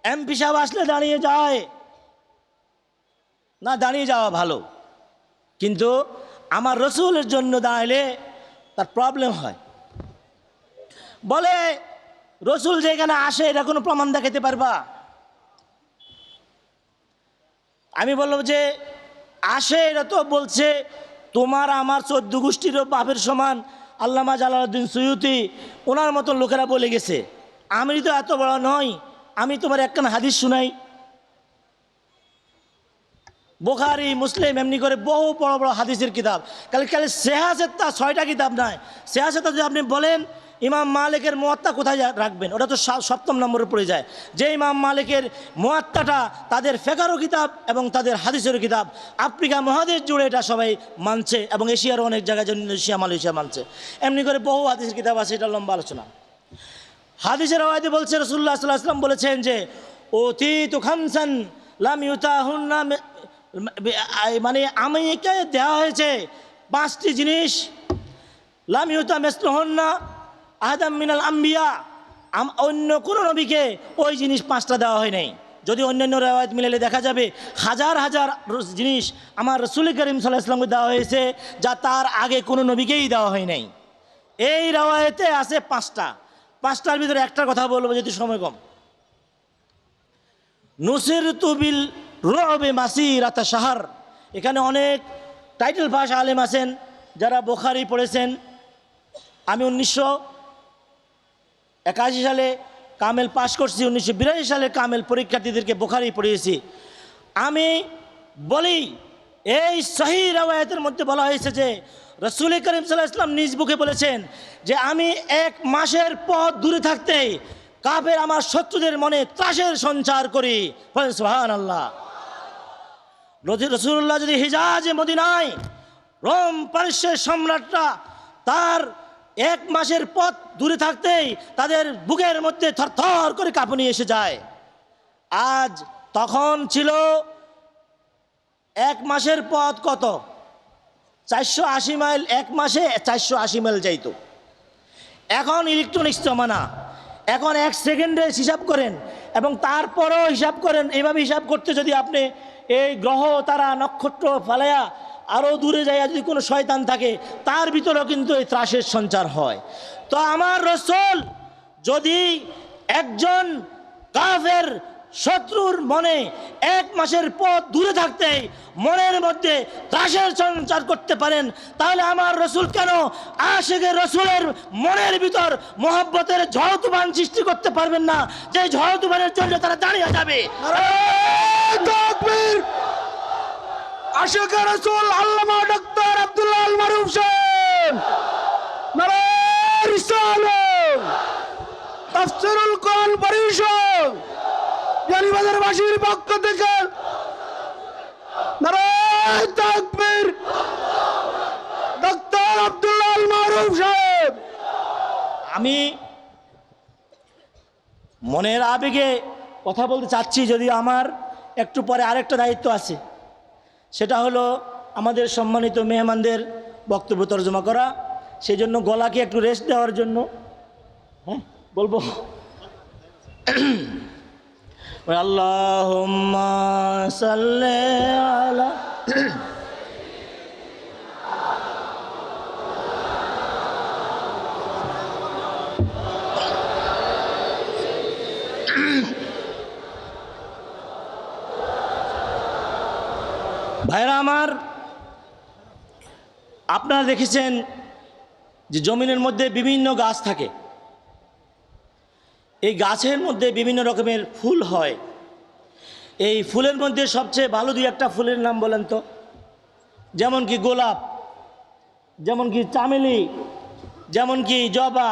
এমপি সাহেব আসলে দাঁড়িয়ে যায় না? দাঁড়িয়ে যাওয়া ভালো, কিন্তু আমার রসুলের জন্য দাঁড়াইলে তার প্রবলেম হয়। বলে রসুল যেখানে আসে এটা কোনো প্রমাণ দেখাতে পারবা? আমি বললাম যে আসে, এটা তো বলছে তোমার আমার 14 গোষ্ঠীরও বাপের সমান। আল্লামা জালালউদ্দিন সুয়ুতি ওনার মতন লোকেরা বলে গেছে। আমি তো এত বড় নই, আমি তোমার একখানা হাদিস শুনাই। বুখারী, মুসলিম এমনি করে বহু বড় বড় হাদিসের কিতাব, কালে সিহাসের তা 6টা কিতাব নাই। সিহাসের যদি আপনি বলেন ইমাম মালিকের মুয়াত্তা কোথায় রাখবেন? ওটা তো 7ম নম্বরে পড়ে যায়। যে ইমাম মালিকের মুয়াত্তাটা তাদের ফেকারও কিতাব এবং তাদের হাদিসেরও কিতাব, আফ্রিকা মহাদেশ জুড়ে এটা সবাই মানছে এবং এশিয়ারও অনেক জায়গায় ইন্দোনেশিয়া মালয়েশিয়া মানছে। এমনি করে বহু হাদিসের কিতাব আছে, এটা লম্বা আলোচনা। হাদিসের রাওয়ায়াতে বলছে রাসূলুল্লাহ সাল্লাল্লাহু আলাইহি ওয়াসাল্লাম বলেছেন যে উতিতু খামসান লাম ইউতাহুন্না, মানে আমাকে দেওয়া হয়েছে 5টি জিনিস, লাম ইউতা মিসলুহুন্না আহাদাম মিনাল আম্বিয়া, অন্য কোনো নবীকে ওই জিনিস 5টা দেওয়া হয় নাই। যদি অন্যান্য রাওয়ায়াত মিলালে দেখা যাবে হাজার হাজার জিনিস আমার রাসূল করিম সাল্লাল্লাহু আলাইহি ওয়াসাল্লামকে দেওয়া হয়েছে যা তার আগে কোনো নবীকেই দেওয়া হয় নাই। এই রাওয়ায়াতে আছে 5টা। 5টার ভিতরে একটার কথা বলবো যেহেতু সময় কম। নুসিরতু বিল রু'বি মাসিরাতা শাহর। এখানে অনেক টাইটেল পাস আলেম আছেন যারা বুখারী পড়েছেন। আমি 1981 সালে কামেল পাশ করছি, 1982 সালে কামেল পরীক্ষার্থীদেরকে বুখারী পড়িয়েছি। আমি বলি এই সহিহ রাওয়ায়াতের মধ্যে বলা হয়েছে যে রাসূল করিম সাল্লাল্লাহু আলাইহি ওয়াসাল্লাম নিজ মুখে বলেছেন যে আমি 1 মাসের পথ দূরে থাকতেই কাফের আমার শত্রুদের মনে ত্রাসের সঞ্চার করি। বলেন সুবহানাল্লাহ। রাসূলুল্লাহ যদি হিজাজে মদিনায় রোম পারস্যের সম্রাটরা তার 1 মাসের পথ দূরে থাকতেই তাদের বুকের মধ্যে থরথর করে কাঁপুনি এসে যায়। আজ তখন ছিল 1 মাসের পথ কত? 480 মাইল, 1 মাসে 480 মাইল যাইতো। এখন ইলেকট্রনিক্স জমানা, এখন 1 সেকেন্ডে হিসাব করেন এবং তারপরও হিসাব করেন। এইভাবে হিসাব করতে যদি আপনি এই গ্রহ তারা নক্ষত্র ফালায়া আরও দূরে যায়, যদি কোনো শয়তান থাকে তার ভিতরেও কিন্তু এই ত্রাসের সঞ্চার হয়। তো আমার রাসূল যদি একজন কাফের শত্রুর মনে 1 মাসের পথ দূরে থাকতে মনের মধ্যে ত্রাসের সঞ্চার করতে পারেন, তাহলে আমার রাসূল কেন আশিকে রাসূলের মনের ভিতর মহব্বতের ঝড় তুফান সৃষ্টি করতে পারবেন না, যে ঝড় তুফানের জন্য তারা দাঁড়িয়ে যাবে। তাকবীর। আশিকে রাসূল আল্লামা ডক্টর আব্দুল্লাহ আল মারুফ সাহেব, নারায়ে রিসালাত। তাফসীরুল কোরআন পরিষদ বিয়ানীবাজারবাসীর পক্ষ থেকে নারায়ে তাকবীর। ডক্টর আব্দুল্লাহ আল মারুফ সাহেব। আমি মনের আবেগে কথা বলতে চাচ্ছি, যদি আমার একটু পরে আরেকটা দায়িত্ব আছে, সেটা হলো আমাদের সম্মানিত মেহমানদের বক্তব্য তর্জমা করা। সেই জন্য গলাকে একটু রেস্ট দেওয়ার জন্য বলবো আল্লাহুম্মা সাল্লি আলা। ভাইরা আমার, আপনারা দেখেছেন যে জমিনের মধ্যে বিভিন্ন গাছ থাকে, এই গাছের মধ্যে বিভিন্ন রকমের ফুল হয়। এই ফুলের মধ্যে সবচেয়ে ভালো 2-1টা ফুলের নাম বলেন তো। যেমন কি গোলাপ, যেমন কি চামেলি, যেমন কি জবা,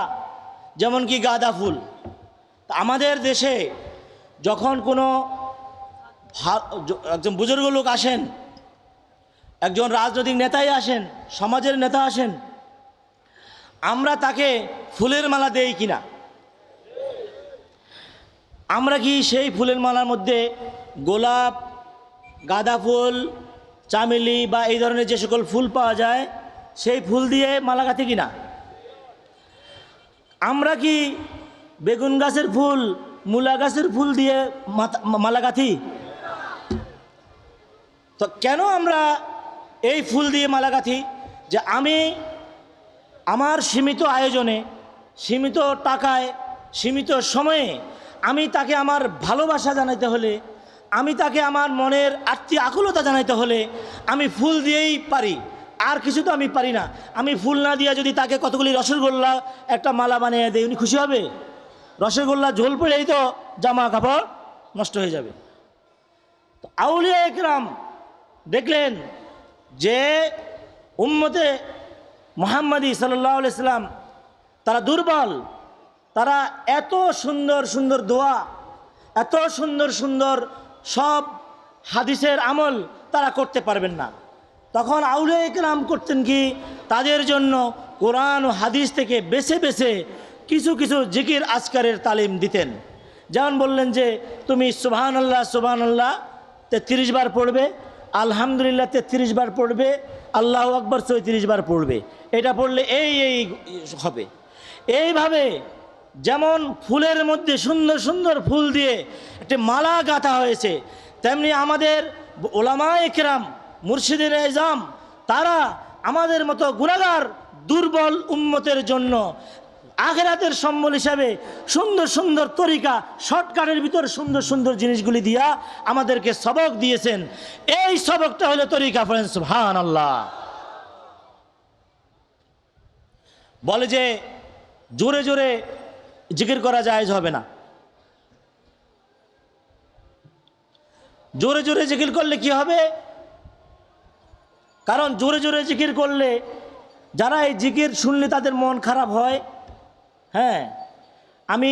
যেমন কি গাঁদা ফুল। আমাদের দেশে যখন কোনো একজন বুজুর্গ লোক আসেন, একজন রাজনৈতিক নেতাই আসেন, সমাজের নেতা আসেন, আমরা তাকে ফুলের মালা দেই কিনা? আমরা কি সেই ফুলের মালার মধ্যে গোলাপ, গাঁদা ফুল, চামেলি বা এই ধরনের যে সকল ফুল পাওয়া যায় সেই ফুল দিয়ে মালা গাঁথি কিনা? আমরা কি বেগুন গাছের ফুল, মূলা গাছের ফুল দিয়ে মালা গাঁথি? তো কেন আমরা এই ফুল দিয়ে মালা গাঁথি? যে আমি আমার সীমিত আয়োজনে, সীমিত টাকায়, সীমিত সময়ে আমি তাকে আমার ভালোবাসা জানাইতে হলে, আমি তাকে আমার মনের আত্মীয় আকুলতা জানাইতে হলে আমি ফুল দিয়েই পারি, আর কিছু তো আমি পারি না। আমি ফুল না দিয়ে যদি তাকে কতগুলি রসগোল্লা একটা মালা বানিয়ে দেয়, উনি খুশি হবে? রসগোল্লা ঝোল পড়েই তো জামা কাপড় নষ্ট হয়ে যাবে। তো আউলিয়া একরাম দেখলেন যে উম্মতে মুহাম্মাদি সাল্লাল্লাহু আলাইহি সাল্লাম তারা দুর্বল, তারা এত সুন্দর সুন্দর দোয়া, এত সুন্দর সুন্দর সব হাদিসের আমল তারা করতে পারবেন না। তখন আউলিয়া ইকরাম করতেন কি, তাদের জন্য কোরআন ও হাদিস থেকে বেছে বেছে কিছু কিছু জিকির আজকারের তালিম দিতেন। যেমন বললেন যে তুমি সুবহানাল্লাহ সুবহানাল্লাহ 33 বার পড়বে, আলহামদুলিল্লাহ 33 বার পড়বে, আল্লাহু আকবার 34 বার পড়বে। এটা পড়লে এই হবে। এইভাবে যেমন ফুলের মধ্যে সুন্দর সুন্দর ফুল দিয়ে একটি মালা গাঁথা হয়েছে, তেমনি আমাদের ওলামায়ে কেরাম, মুর্শিদের এজাম, তারা আমাদের মতো গুনাহগার দুর্বল উম্মতের জন্য আখিরাতের সম্বল হিসাবে সুন্দর সুন্দর তরিকা, শর্টকাটের ভিতর সুন্দর সুন্দর জিনিসগুলি দিয়া আমাদেরকে সবক দিয়েছেন। এই সবকটা হলো তরিকা। ফরেন সুবহানাল্লাহ। বলে যে জোরে জোরে জিকির করা জায়েজ হবে না। জোরে জোরে জিকির করলে কি হবে? কারণ জোরে জোরে জিকির করলে যারা এই জিকির শুনলে তাদের মন খারাপ হয়। হ্যাঁ, আমি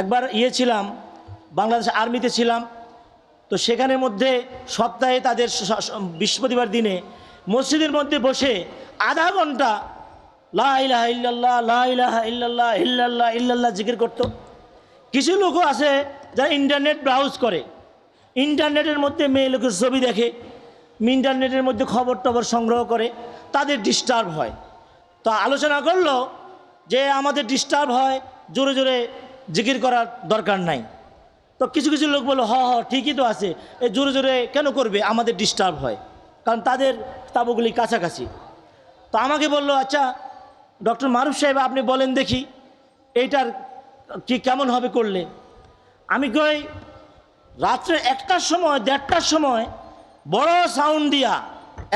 একবার ছিলাম, বাংলাদেশ আর্মিতে ছিলাম, তো সেখানের মধ্যে সপ্তাহে তাদের বৃহস্পতিবার দিনে মসজিদের মধ্যে বসে আধা ঘন্টা লা ইলাহা ইল্লাল্লাহ, লা ইলাহা ইল্লাল্লাহ, ইল্লাল্লাহ ইল্লাল্লাহ জিকির করত। কিছু লোকও আছে যারা ইন্টারনেট ব্রাউজ করে, ইন্টারনেটের মধ্যে মেয়ে লোকের ছবি দেখে, ইন্টারনেটের মধ্যে খবর টবর সংগ্রহ করে, তাদের ডিস্টার্ব হয়। তো আলোচনা করলো যে আমাদের ডিস্টার্ব হয়, জোরে জোরে জিকির করার দরকার নাই। তো কিছু কিছু লোক বললো হ ঠিকই তো আছে, এই জোরে জোরে কেন করবে, আমাদের ডিস্টার্ব হয়, কারণ তাদের তাবুগুলি কাছাকাছি। তো আমাকে বললো, আচ্ছা ডক্টর মারুফ সাহেব আপনি বলেন দেখি এইটার কি কেমন হবে করলে। আমি কই রাত্রে 1টার সময় 1:30টার সময় বড় সাউন্ড দিয়া,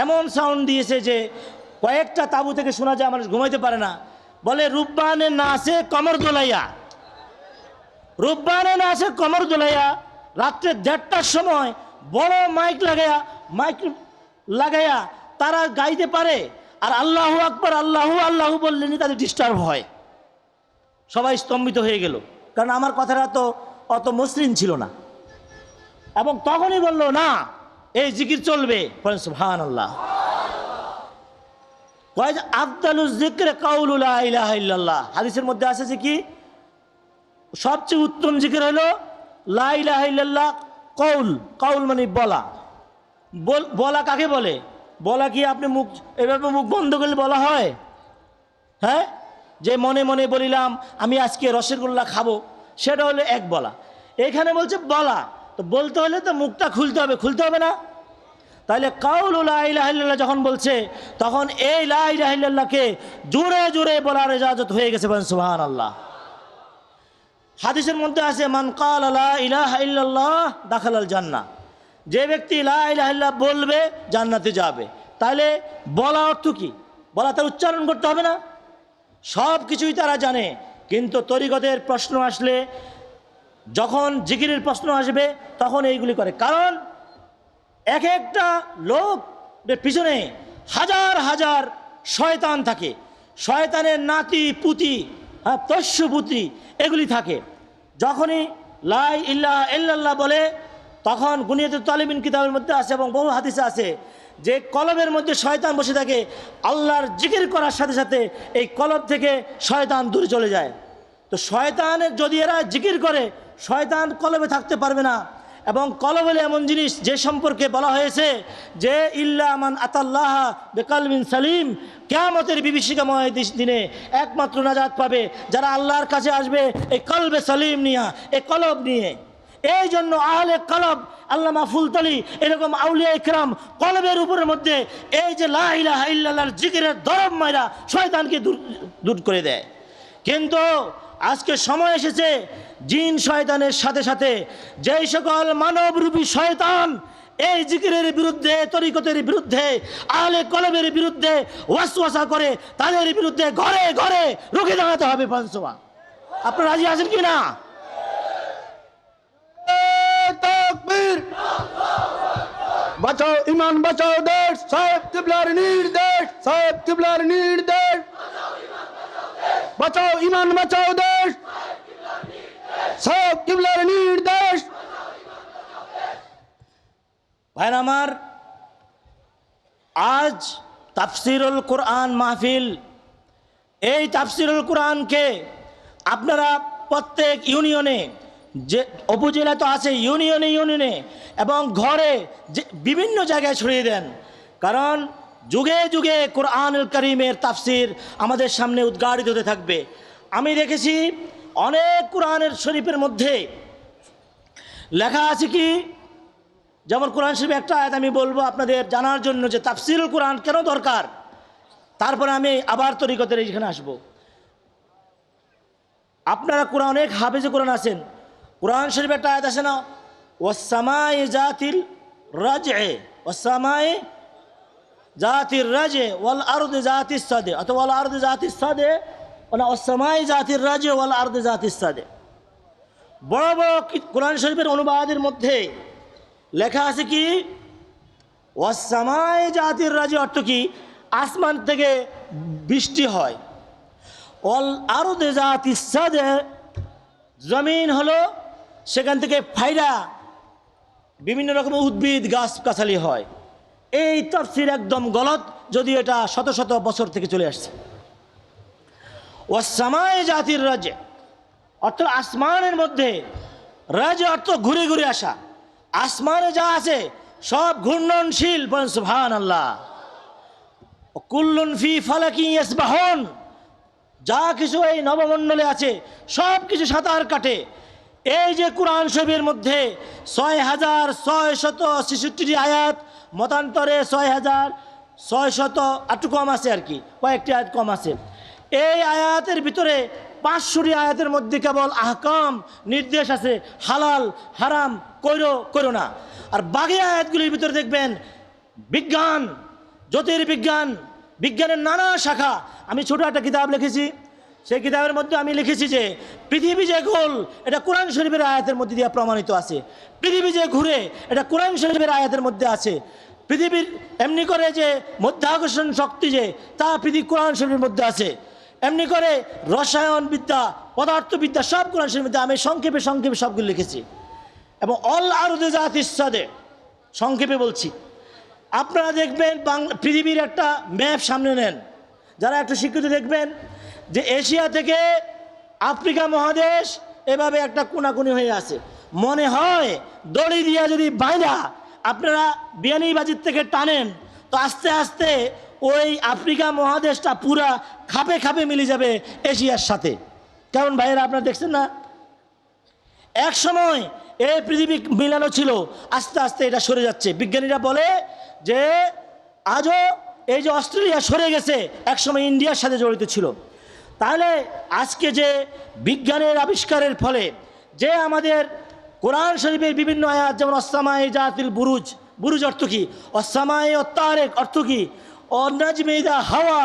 এমন সাউন্ড দিয়েছে যে কয়েকটা তাবু থেকে শোনা যায়, মানুষ ঘুমাইতে পারে না। বলে রুব্বানে নাচে কমর দোলাইয়া, রুব্বানে নাচে কমর দোলাইয়া, রাত্রে 1:30টার সময় বড় মাইক লাগাইয়া তারা গাইতে পারে, আর আল্লাহু আকবার আল্লাহু আল্লাহু বললেনি তাদের ডিস্টার্ব হয়। সবাই স্তম্ভিত হয়ে গেল, কারণ আমার কথাটা তো অত মসৃণ ছিল না। এবং তখনই বলল না, এই জিকির চলবে। সুবহানাল্লাহ। কয় যে আফদালুজ যিকরি কাউলু লা ইলাহা ইল্লাল্লাহ, হাদিসের মধ্যে আছে যে কি সবচেয়ে উত্তম জিকির হলো লা ইলাহা ইল্লাল্লাহ কৌল। কৌল মানে বলা। বলা কাকে বলে? বলা কি আপনি মুখ এভাবে মুখ বন্ধ করলে বলা হয়? হ্যাঁ, যে মনে মনে বলিলাম আমি আজকে রসগোল্লা খাবো, সেটা হলো এক বলা। এখানে বলছে বলা, তো বলতে হলে তো মুখটা খুলতে হবে, খুলতে হবে না? তাহলে কাউলু লা ইলাহা ইল্লাল্লাহ যখন বলছে, তখন এই লা ইলাহা ইল্লাল্লাহকে জোরে জোরে বলার ইজাজত হয়ে গেছে। বলেন সুবহানাল্লাহ। হাদিসের মধ্যে আছে মান ক্বালা লা ইলাহা ইল্লাল্লাহ দাখালাল জান্নাহ, যে ব্যক্তি লা ইলাহা ইল্লাল্লাহ বলবে জান্নাতে যাবে। তাহলে বলা অর্থ কি? বলা তার উচ্চারণ করতে হবে না? সব কিছুই তারা জানে, কিন্তু তরিকতের প্রশ্ন আসলে, যখন জিকিরের প্রশ্ন আসবে তখন এইগুলি করে। কারণ এক একটা লোকের পিছনে হাজার হাজার শয়তান থাকে, শয়তানের নাতি পুতি, পোষ্য পুত্রী এগুলি থাকে। যখনই লা ইলাহা ইল্লাল্লাহ বলে, তখন বুনিয়াতুত তালিবিন কিতাবের মধ্যে আছে এবং বহু হাদিসে আছে যে কলবের মধ্যে শয়তান বসে থাকে, আল্লাহর জিকির করার সাথে সাথে এই কলব থেকে শয়তান দূরে চলে যায়। তো শয়তানের যদি এরা জিকির করে, শয়তান কলবে থাকতে পারবে না। এবং কলব হলো এমন জিনিস যে সম্পর্কে বলা হয়েছে যে ইল্লা মান আতাল্লাহ বিকালবিন সালিম, কিয়ামতের বিভীষিকাময় দিনে একমাত্র নাজাত পাবে যারা আল্লাহর কাছে আসবে এই কলবে সালিম নিয়ে, এই কলব নিয়ে। এই জন্য আহলে কলব, আল্লামা ফুলতলি, এরকম আউলিয়া ইকরাম কলবের উপরের মধ্যে এই যে লা ইলাহা ইল্লাল্লাহর জিকিরের দরব মাইরা শয়তানকে দূর করে দেয়। কিন্তু আজকে সময় এসেছে জিন শয়তানের সাথে সাথে যেই সকল মানবরূপী শয়তান এই জিকিরের বিরুদ্ধে, তরিকতের বিরুদ্ধে, আহলে কলবের বিরুদ্ধে ওয়াসওয়াসা করে, তাদের বিরুদ্ধে ঘরে ঘরে রুখে দাঁড়াতে হবে। পাঁচশোয়া আপনারা রাজি আছেন কি না? তাকবীর! বাঁচাও ইমান, বাঁচাও দেশ, সাহেব কিবলার নির্দেশ, সাহেব কিবলার নির্দেশ। বাঁচাও ইমান বাঁচাও দেশ, সব কিবলার নির্দেশ। ভাইরা আমার, আজ তাফসিরুল কোরআন মাহফিল, এই তাফসিরুল কোরআনকে আপনারা প্রত্যেক ইউনিয়নে, যে উপজেলা তো আছে, ইউনিয়নে ইউনিয়নে এবং ঘরে যে বিভিন্ন জায়গায় ছড়িয়ে দেন, কারণ যুগে যুগে কোরআনুল কারীমের তাফসির আমাদের সামনে উদ্ঘাটিত হতে থাকবে। আমি দেখেছি অনেক কোরআনের শরীফের মধ্যে লেখা আছে কি, যেমন কোরআন শরীফে একটা আয়াত আমি বলবো আপনাদের জানার জন্য যে তাফসিরুল কোরআন কেন দরকার, তারপরে আমি আবার তরিকতের এইখানে আসবো। আপনারা কোরআন, অনেক হাফেজে কোরআন আছেন, কোরআন শরীফে একটা আয়াত আছে না, ওয়াসসামাই জাতিল রাজে, ওয়াসসামাই জাতির রাজে ওয়াল আরদে জাতিস সাদে, অথবা ওয়াল আরদে জাতিস সাদে, ওনা ওয়াসসামাই জাতির রাজে ওয়াল আরদে জাতিস সাদে। বড় বড় কোরআন শরীফের অনুবাদের মধ্যে লেখা আছে কি, ওয়াসসামাই জাতির রাজে অর্থ কি, আসমান থেকে বৃষ্টি হয়, ওয়াল আরদে জাতিস সাদে জমিন হলো সেখান থেকে ফাইরা বিভিন্ন রকমের উদ্ভিদ গাছগাছালি হয়। এই তাফসীর একদম গলত, যদি এটা শত শত বছর থেকে চলে আসছে। ওয়াসসামাই জাতির রাজে অর্থ আসমানের মধ্যে, রাজে অর্থ ঘুরে ঘুরে আসা, আসমানে যা আছে সব ঘূর্ণনশীল, বলেন সুবহানাল্লাহ। কুল্লুন ফি ফালাকিন ইয়াসবাহুন, যা কিছু এই নবমণ্ডলে আছে সব কিছু সাঁতার কাটে। এই যে কোরআন শরীফের মধ্যে ৬,৬৬৬ আয়াত, মতান্তরে ৬,৬০০ একটু কম আছে আর কি, কয়েকটি আয়াত কম আছে। এই আয়াতের ভিতরে ৫০০টি আয়াতের মধ্যে কেবল আহকাম, নির্দেশ আছে, হালাল হারাম, করো না। আর বাকি আয়াতগুলির ভিতরে দেখবেন বিজ্ঞান, জ্যোতির্বিজ্ঞান, বিজ্ঞানের নানা শাখা। আমি ছোট একটা কিতাব লিখেছি, সেই কিতাবের মধ্যে আমি লিখেছি যে পৃথিবী যে গোল, এটা কোরআন শরীফের আয়াতের মধ্যে দিয়ে প্রমাণিত আছে। পৃথিবী যে ঘুরে, এটা কোরআন শরীফের আয়াতের মধ্যে আছে। পৃথিবীর এমনি করে যে মধ্যাকর্ষণ শক্তি, যে তা পৃথিবী কোরআন শরীফের মধ্যে আছে। এমনি করে রসায়ন বিদ্যা, পদার্থবিদ্যা সব কোরআন শরীফের মধ্যে। আমি সংক্ষেপে সংক্ষেপে সবগুলো লিখেছি। এবং অল আরদে জাতিস সাদে, সংক্ষেপে বলছি। আপনারা দেখবেন পৃথিবীর একটা ম্যাপ সামনে নেন, যারা একটু শিক্ষিত, দেখবেন যে এশিয়া থেকে আফ্রিকা মহাদেশ এভাবে একটা কোনাকুনি হয়ে আছে। মনে হয় দড়ি দিয়া যদি বাইরা আপনারা বিয়ানীবাজির থেকে টানেন, তো আস্তে আস্তে ওই আফ্রিকা মহাদেশটা পুরা খাপে খাপে মিলে যাবে এশিয়ার সাথে। কেমন ভাইয়েরা, আপনারা দেখছেন না? এক সময় এই পৃথিবী মিলানো ছিল, আস্তে আস্তে এটা সরে যাচ্ছে। বিজ্ঞানীরা বলে যে আজও এই যে অস্ট্রেলিয়া সরে গেছে, একসময় ইন্ডিয়ার সাথে জড়িত ছিল। তাহলে আজকে যে বিজ্ঞানের আবিষ্কারের ফলে যে আমাদের কোরআন শরীফের বিভিন্ন আয়াত, যেমন অসসামাই জাতিল বুরুজ, বুরুজ অর্থ কি, অসসামাই ও তারেক অর্থ কি, অনাজমেদা হাওয়া,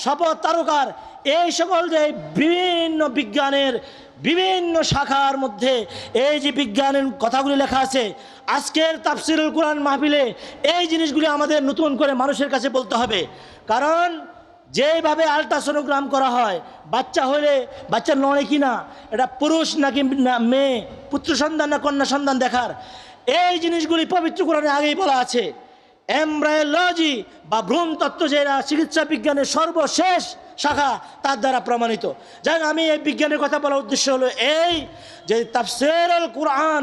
শপথ তারকার, এই সকল যে বিভিন্ন বিজ্ঞানের বিভিন্ন শাখার মধ্যে এই যে বিজ্ঞানের কথাগুলি লেখা আছে, আজকের তাফসিরুল কোরআন মাহফিলে এই জিনিসগুলি আমাদের নতুন করে মানুষের কাছে বলতে হবে। কারণ যেভাবে আল্ট্রাসোনোগ্রাম করা হয়, বাচ্চা হলে বাচ্চা নড়ে কি না, এটা পুরুষ নাকি মেয়ে, পুত্র সন্তান না কন্যা সন্তান দেখার, এই জিনিসগুলি পবিত্র কোরআনে আগেই বলা আছে। এমব্রায়োলজি বা ভ্রূণতত্ত্ব, যেটা চিকিৎসা বিজ্ঞানের সর্বশেষ শাখা, তার দ্বারা প্রমাণিত। যাই আমি এই বিজ্ঞানের কথা বলার উদ্দেশ্য হলো এই যে তাফসীরুল কোরআন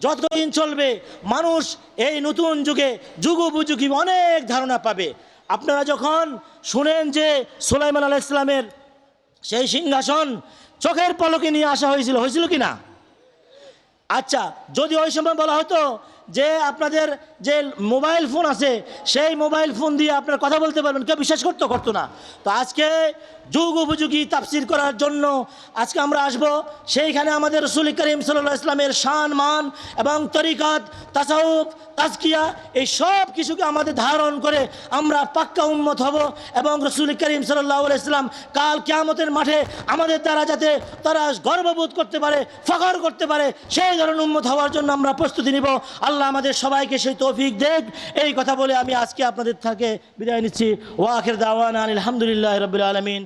যতদিন চলবে, মানুষ এই নতুন যুগে যুগোপযোগী অনেক ধারণা পাবে। আপনারা যখন শুনেন যে সুলাইমান আলাইহিস সালামের সেই সিংহাসন চোখের পলকে নিয়ে আসা হয়েছিল কি না? আচ্ছা, যদি ওই সময় বলা হতো যে আপনাদের যে মোবাইল ফোন আছে, সেই মোবাইল ফোন দিয়ে আপনারা কথা বলতে পারবেন, কেউ বিশ্বাস করতো না। তো আজকে যুগ উপযোগী তাফসীর করার জন্য আজকে আমরা আসব, সেইখানে আমাদের রাসূল করিম সাল্লাল্লাহু আলাইহি ওয়াসাল্লামের শান মান এবং তরিকাত, তাসাউফ, তাজকিয়া, এই সব কিছুকে আমাদের ধারণ করে আমরা পাক্কা উম্মত হব। এবং রাসূল করিম সাল্লাল্লাহু আলাইহি ওয়াসাল্লাম কাল কিয়ামতের মাঠে আমাদের দ্বারা যাতে তারা গর্ববোধ করতে পারে, ফখর করতে পারে, সেই ধরনের উম্মত হওয়ার জন্য আমরা প্রস্তুতি নিব। আল্লাহ আমাদের সবাইকে সেই তৌফিক দেখ। এই কথা বলে আমি আজকে আপনাদের থেকে বিদায় নিচ্ছি। ওয়া আখির দাওয়ানা আলহামদুলিল্লাহি রাব্বিল আলামিন।